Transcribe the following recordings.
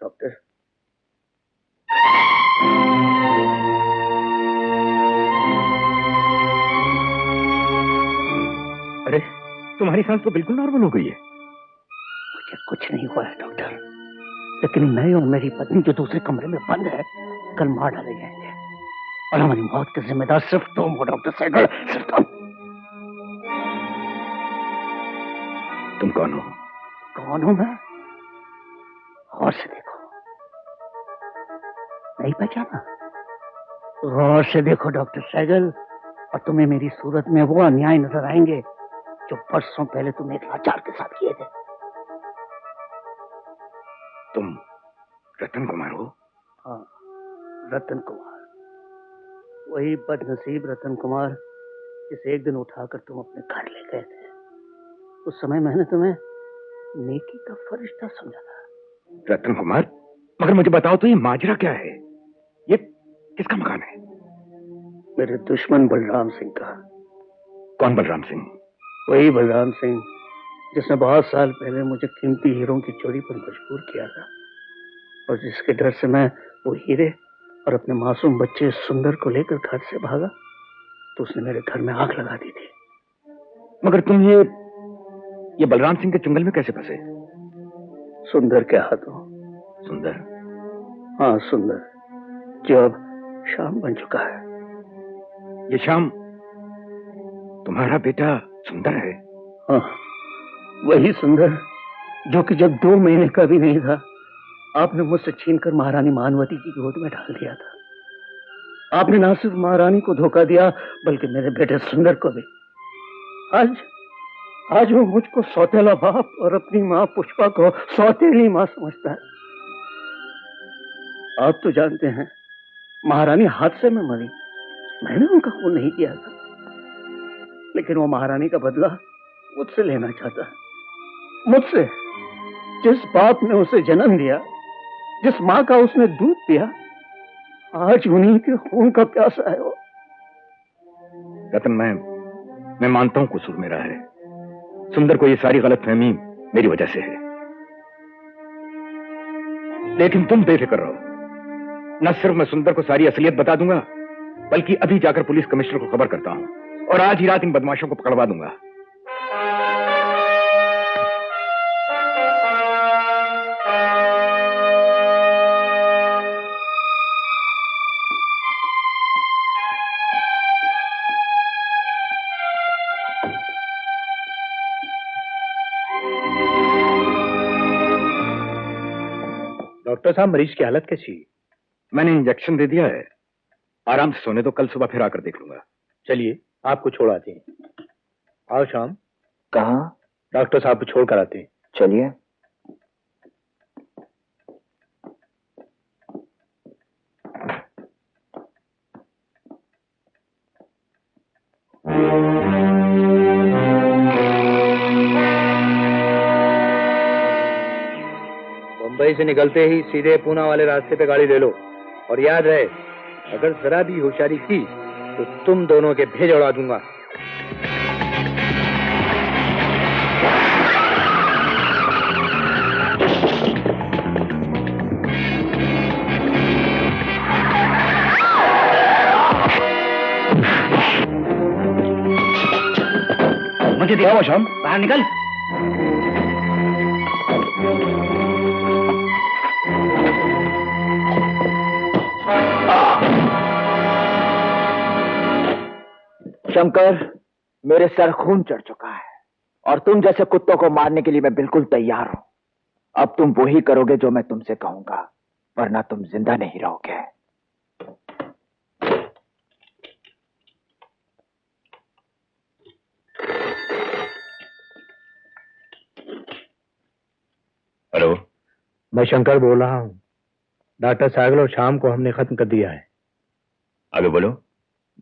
Doctor. अरे तुम्हारी सांस तो बिल्कुल नॉर्मल हो गई है। मुझे कुछ नहीं हुआ है डॉक्टर, लेकिन मैं और मेरी पत्नी जो दूसरे कमरे में बंद है कल मार डाले जाएंगे और हमारी मौत के जिम्मेदार सिर्फ तुम हो डॉक्टर सहगल, सिर्फ तुम कौन हो? कौन हूं मैं? गौर से देखो, नहीं पहचाना? गौर से देखो डॉक्टर सहगल, और तुम्हें मेरी सूरत में वो अन्याय नजर आएंगे जो बरसों पहले तुमने एक लाचार के साथ किए थे। तुम रतन कुमार हो? हाँ, रतन कुमार, वही बदनसीब रतन कुमार जिसे एक दिन उठाकर तुम अपने घर ले गए थे। उस समय मैंने तुम्हें नेकी का फरिश्ता समझा था। रतन कुमार, मगर मुझे बताओ तो ये माजरा क्या है? ये किसका मकान है? मेरे दुश्मन बलराम सिंह का। कौन बलराम सिंह? वही बलराम सिंह जिसने बहुत साल पहले मुझे कीमती हीरों की चोरी पर मजबूर किया था, और जिसके डर से मैं वो हीरे और अपने मासूम बच्चे सुंदर को लेकर घर से भागा तो उसने मेरे घर में आग लगा दी थी। मगर तुम ये बलराम सिंह के चुंगल में कैसे फंसे? सुंदर के हाथों। सुंदर? हाँ सुंदर, जो अब शाम बन चुका है। ये शाम तुम्हारा बेटा सुंदर है? हाँ, वही सुंदर जो कि जब 2 महीने का भी नहीं था आपने मुझसे छीनकर महारानी मानवती की गोद में डाल दिया था। आपने ना सिर्फ महारानी को धोखा दिया बल्कि मेरे बेटे सुंदर को भी। आज वो मुझको सौतेला बाप और अपनी माँ पुष्पा को सौतेली माँ समझता है। आप तो जानते हैं महारानी हादसे में मरी, मैंने उनका खून नहीं किया था, लेकिन वो महारानी का बदला मुझसे लेना चाहता है। मुझसे, जिस बाप ने उसे जन्म दिया, जिस माँ का उसने दूध पिया, आज उन्हीं के खून का प्यासा है वो। रतन, मैं मानता हूं कसूर मेरा है। सुंदर को ये सारी गलतफहमी मेरी वजह से है, लेकिन तुम बेफिक्र रहो। न सिर्फ मैं सुंदर को सारी असलियत बता दूंगा, बल्कि अभी जाकर पुलिस कमिश्नर को खबर करता हूं और आज ही रात इन बदमाशों को पकड़वा दूंगा। डॉक्टर साहब, मरीज की हालत कैसी है? मैंने इंजेक्शन दे दिया है, आराम से सोने दो, कल सुबह फिर आकर देख लूंगा। चलिए आपको छोड़ आते हैं। आओ शाम। कहाँ? डॉक्टर साहब को छोड़ कर आते हैं। चलिए। मुंबई से निकलते ही सीधे पूना वाले रास्ते पे गाड़ी ले लो, और याद रहे अगर जरा भी होशियारी की तो तुम दोनों के भेज उड़ा दूंगा। मुझे दिखाओ शाम, बाहर निकल। शंकर, मेरे सर खून चढ़ चुका है और तुम जैसे कुत्तों को मारने के लिए मैं बिल्कुल तैयार हूं। अब तुम वही करोगे जो मैं तुमसे कहूंगा, वरना तुम जिंदा नहीं रहोगे। हेलो, मैं शंकर बोल रहा हूं। डॉक्टर साइगल और शाम को हमने खत्म कर दिया है। आगे बोलो।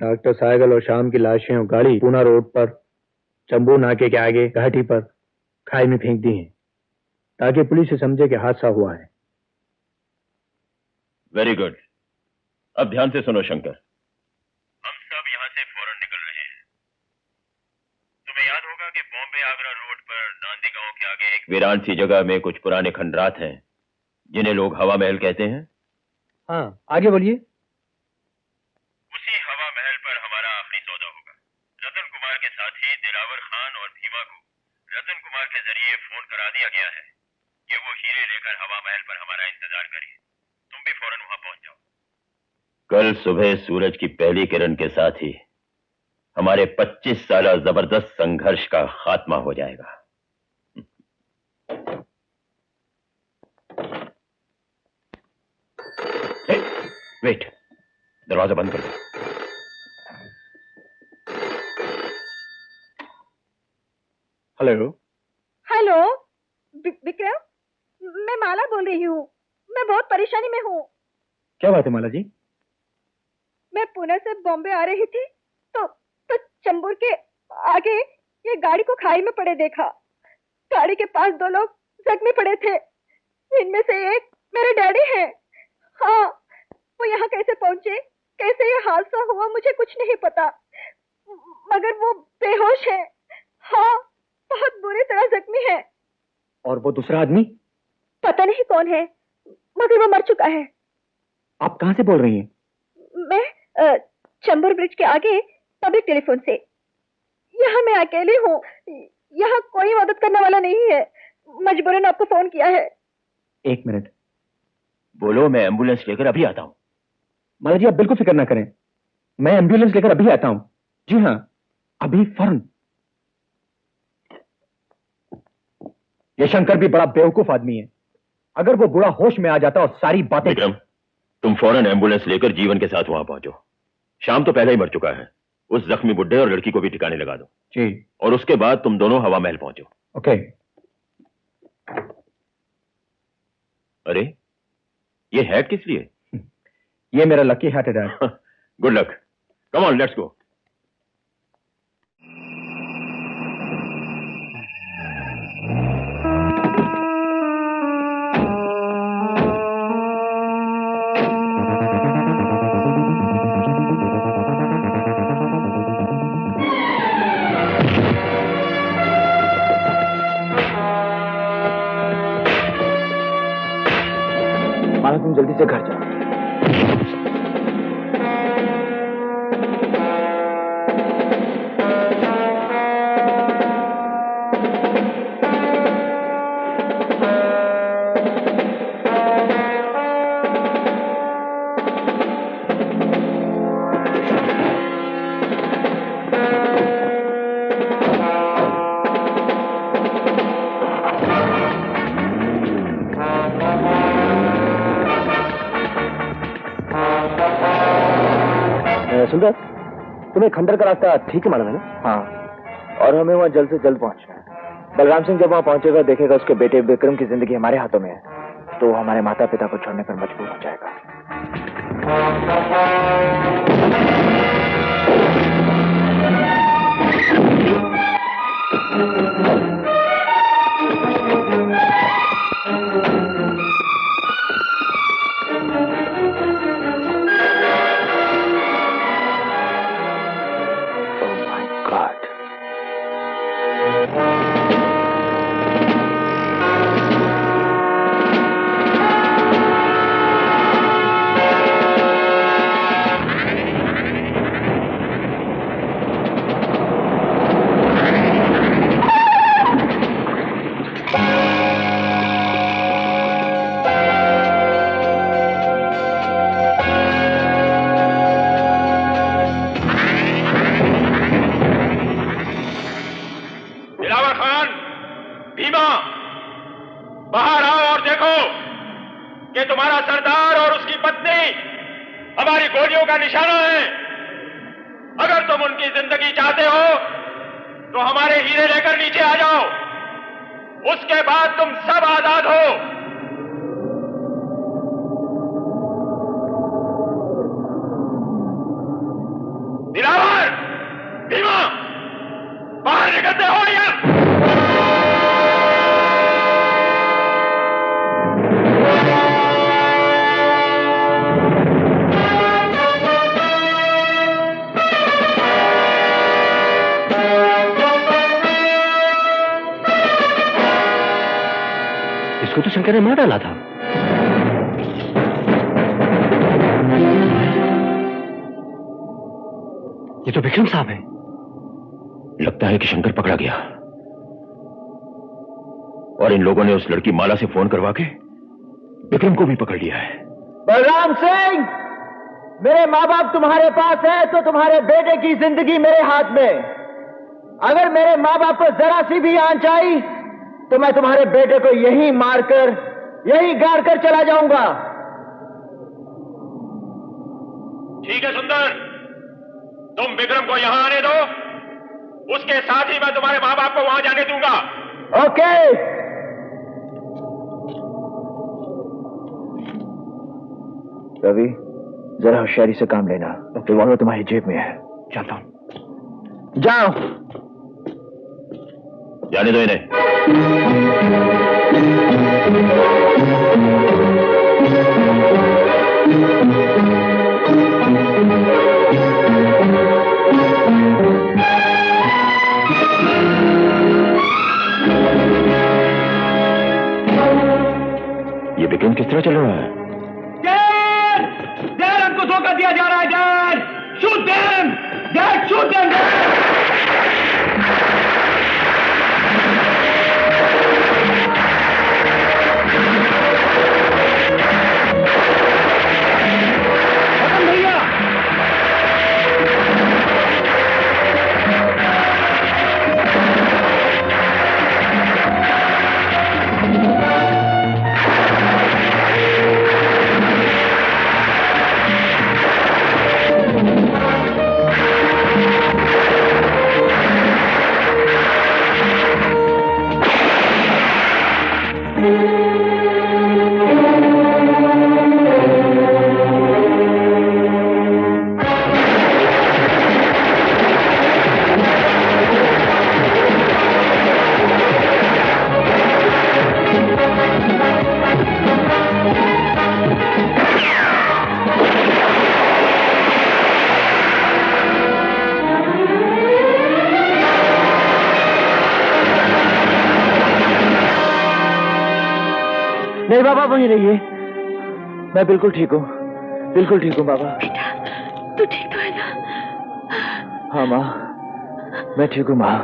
डॉक्टर साइगल और शाम की लाशें और गाड़ी पूना रोड पर चंबू नाके के आगे घाटी पर खाई में फेंक दी हैं, ताकि पुलिस से समझे कि हादसा हुआ है। Very good. अब ध्यान से सुनो शंकर, हम सब यहाँ से फौरन निकल रहे हैं। तुम्हें याद होगा कि बॉम्बे आगरा रोड पर नांदी गांव के आगे एक वीरान सी जगह में कुछ पुराने खंडरात हैं जिन्हें लोग हवा महल कहते हैं, हाँ आगे बोलिए। उसी हवा महल पर हमारा आखिरी सौदा होगा। रतन कुमार के साथी दिलावर खान और भीमा को रतन कुमार के जरिए फोन करा दिया गया है कि वो हीरे लेकर हवा महल पर हमारा इंतजार करें। तुम भी फौरन वहां पहुंच जाओ। कल सुबह सूरज की पहली किरण के साथ ही हमारे 25 साल जबरदस्त संघर्ष का खात्मा हो जाएगा। वेट, दरवाजा बंद कर दो। हेलो। हेलो विक्रम, मैं माला बोल रही हूँ। मैं बहुत परेशानी में हूँ। क्या बात है माला जी? मैं पुणे से बॉम्बे आ रही थी तो चंबूर के आगे ये गाड़ी को खाई में पड़े देखा। गाड़ी के पास 2 लोग जख्मी पड़े थे। इनमें से एक मेरे डैडी हैं। हाँ, वो यहाँ कैसे पहुंचे, कैसे ये हादसा हुआ, मुझे कुछ नहीं पता, मगर वो बेहोश है। हाँ, बहुत बुरी तरह जख्मी है। और वो दूसरा आदमी? पता नहीं कौन है, मगर वो मर चुका है। आप कहाँ से बोल रही हैं? मैं चंबूर ब्रिज के आगे पब्लिक टेलीफोन से। यहाँ मैं अकेली हूँ, यहाँ कोई मदद करने वाला नहीं है। मजबूरन आपको फोन किया है। 1 मिनट। बोलो, मैं एम्बुलेंस लेकर अभी आता हूं। माला जी आप बिल्कुल फिक्र ना करें, मैं एम्बुलेंस लेकर अभी आता हूं। जी हाँ, अभी फौरन। ये शंकर भी बड़ा बेवकूफ आदमी है। अगर वो बुढ़ा होश में आ जाता और सारी बातें। विक्रम, तुम फौरन एम्बुलेंस लेकर जीवन के साथ वहां पहुंचो। शाम तो पहले ही मर चुका है। उस जख्मी बुड्ढे और लड़की को भी ठिकाने लगा दो। जी। और उसके बाद तुम दोनों हवा महल पहुंचो। ओके। अरे, ये हैट किस लिए? ये मेरा लकी हैट है dad. Good luck. Come on, let's go. Mala तुम जल्दी से घर जाओ। सुंदर, तुम्हें खंडर का रास्ता ठीक है मालूम है ना? हाँ, और हमें वहाँ जल्द से जल्द पहुँचना है। बलराम सिंह जब वहाँ पहुँचेगा, देखेगा उसके बेटे विक्रम की जिंदगी हमारे हाथों में है, तो वो हमारे माता पिता को छोड़ने पर मजबूर हो जाएगा। बाहर आओ और देखो कि तुम्हारा सरदार और उसकी पत्नी हमारी गोलियों का निशाना है। अगर तुम उनकी जिंदगी चाहते हो तो हमारे हीरे लेकर नीचे आ जाओ, उसके बाद तुम सब आजाद हो। दिलावर, भीमा, बाहर निकलते हो या? इसको तो शंकर ने मार डाला था। ये तो विक्रम साहब हैं। लगता है कि शंकर पकड़ा गया और इन लोगों ने उस लड़की माला से फोन करवा के विक्रम को भी पकड़ लिया है। बलराम सिंह, मेरे माँ बाप तुम्हारे पास है तो तुम्हारे बेटे की जिंदगी मेरे हाथ में। अगर मेरे माँ बाप को जरा सी भी आंच आई तो मैं तुम्हारे बेटे को यहीं मारकर यहीं गाड़ कर चला जाऊंगा। ठीक है सुंदर, तुम विक्रम को यहां आने दो, उसके साथ ही मैं तुम्हारे माँ बाप को वहां जाने दूंगा। ओके। रवि, जरा होशियारी से काम लेना, रिवॉल्वर तुम्हारी जेब में है। जाता हूं। जाओ। जाने दो इन्हें। ये विक्रम किस तरह चल रहा है? डैड, हमको धोखा दिया जा रहा है। Dad, shoot them. Dad, shoot them. भैया, नहीं बाबा, वहीं रहिए। मैं बिल्कुल ठीक हूँ, बिल्कुल ठीक हूँ बाबा। बेटा, तू ठीक तो है ना? हाँ माँ, मैं ठीक हूँ माँ।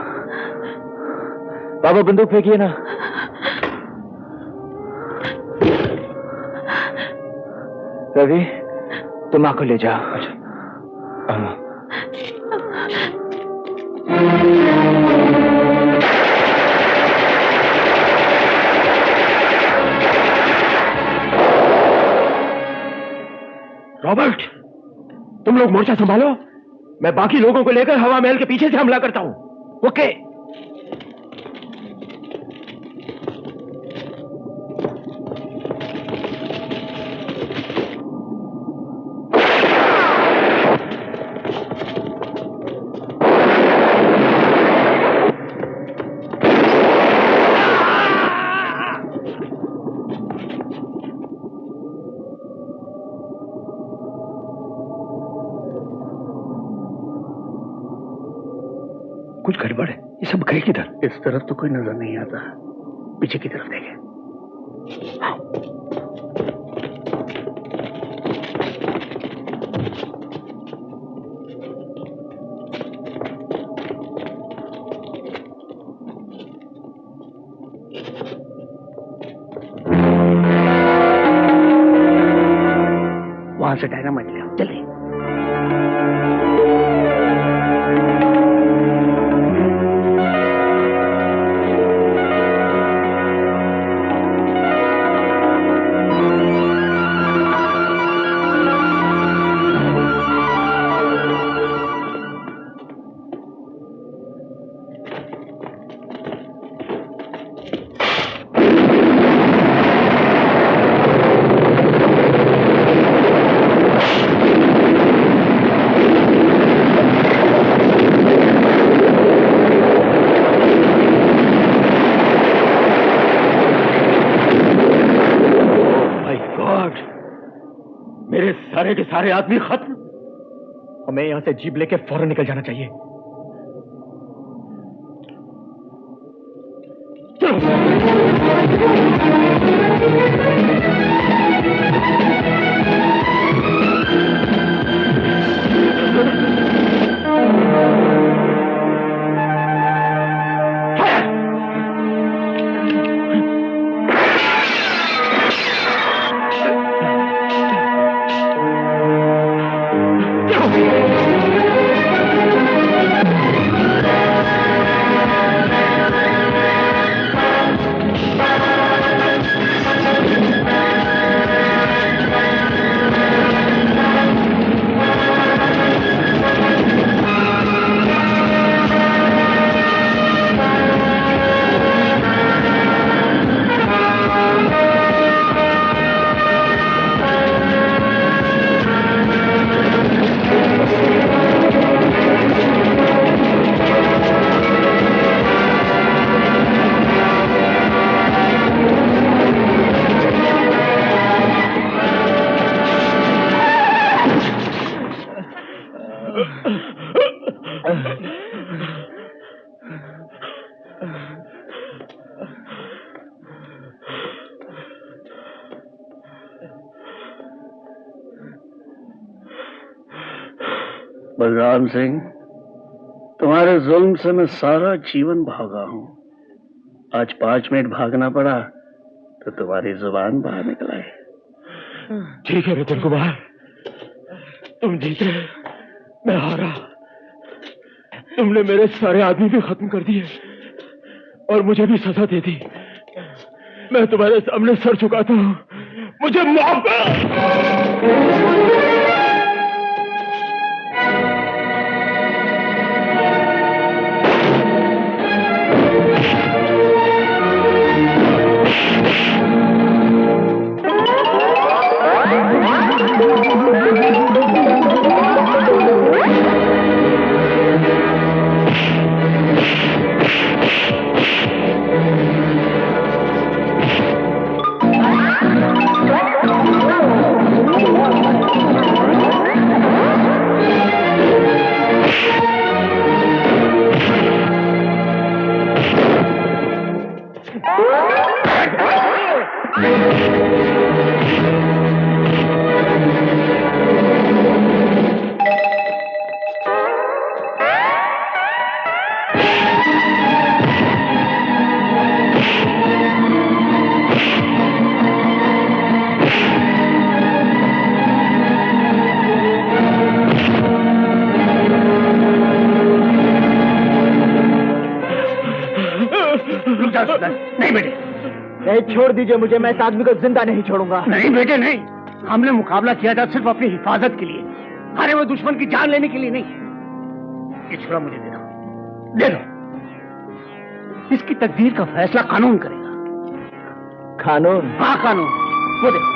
बाबा बंदूक फेंकिए ना। रवि, तुम माँ को ले जाओ। अच्छा। रॉबर्ट, तुम लोग मोर्चा संभालो, मैं बाकी लोगों को लेकर हवा महल के पीछे से हमला करता हूं। ओके। कुछ गड़बड़ है। ये सब गए किधर? इस तरफ तो कोई नजर नहीं आता, पीछे की तरफ देखें। वहां से डायनामाइट ले आओ, चलिए। मेरे सारे के सारे आदमी खत्म। हमें यहां से जीप लेके फौरन निकल जाना चाहिए। चलो। बलराम सिंह, तुम्हारे जुल्म से मैं सारा जीवन भागा हूं। आज 5 मिनट भागना पड़ा तो तुम्हारी जुबान बाहर निकल आई। ठीक है रतन कुमार, तुम जीते, मैं हारा। तुमने मेरे सारे आदमी भी खत्म कर दिए और मुझे भी सजा दे दी। मैं तुम्हारे सामने सर झुकाता हूं, मुझे माफ कर। नहीं बेटे, नहीं, छोड़ दीजिए मुझे, मैं इस आदमी को जिंदा नहीं छोड़ूंगा। नहीं बेटे नहीं, हमने मुकाबला किया था सिर्फ अपनी हिफाजत के लिए, हारे हुए दुश्मन की जान लेने के लिए नहीं। ये छुरा मुझे दे दो, दे दो। इसकी तकदीर का फैसला कानून करेगा। कानून? हाँ कानून, वो देखो।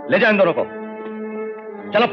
ले जाए इन दोनों को, चलो।